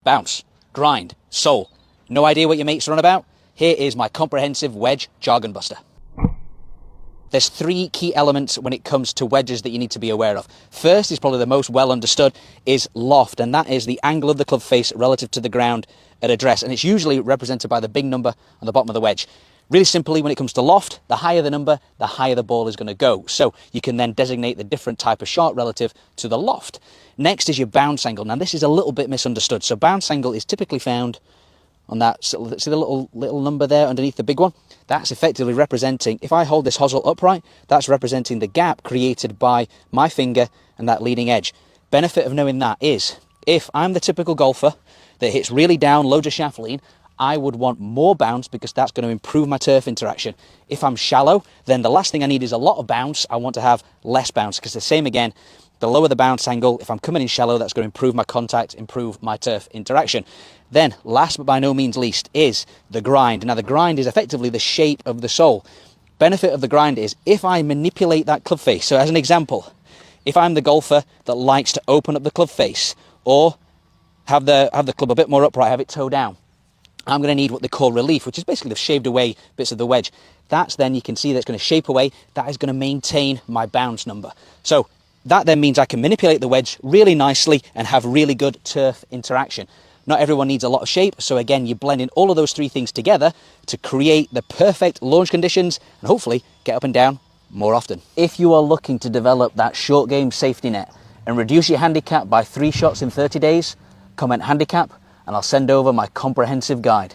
bounce, grind, soul. No idea what your mates are on about? Here is my comprehensive wedge jargon buster. There's three key elements when it comes to wedges that you need to be aware of. First is probably the most well understood is loft, and that is the angle of the club face relative to the ground at address, and it's usually represented by the big number on the bottom of the wedge. Really simply, when it comes to loft, the higher the number, the higher the ball is going to go. So you can then designate the different type of shot relative to the loft. Next is your bounce angle. Now this is a little bit misunderstood. So bounce angle is typically found on that, see the little number there underneath the big one? That's effectively representing, if I hold this hosel upright, that's representing the gap created by my finger and that leading edge. Benefit of knowing that is, if I'm the typical golfer that hits really down, loads of shaft lean, I would want more bounce because that's going to improve my turf interaction. If I'm shallow, then the last thing I need is a lot of bounce. I want to have less bounce because the same again, the lower the bounce angle, if I'm coming in shallow, that's going to improve my contact, improve my turf interaction. Then, last but by no means least, is the grind. Now, the grind is effectively the shape of the sole. Benefit of the grind is if I manipulate that club face. So as an example, if I'm the golfer that likes to open up the club face or have the club a bit more upright, have it toe down, I'm going to need what they call relief, which is basically the shaved away bits of the wedge. That's then, you can see that it's going to shape away. That is going to maintain my bounce number. So that then means I can manipulate the wedge really nicely and have really good turf interaction. Not everyone needs a lot of shape, so again, you're blending all of those three things together to create the perfect launch conditions and hopefully get up and down more often. If you are looking to develop that short game safety net and reduce your handicap by 3 shots in 30 days, comment handicap and I'll send over my comprehensive guide.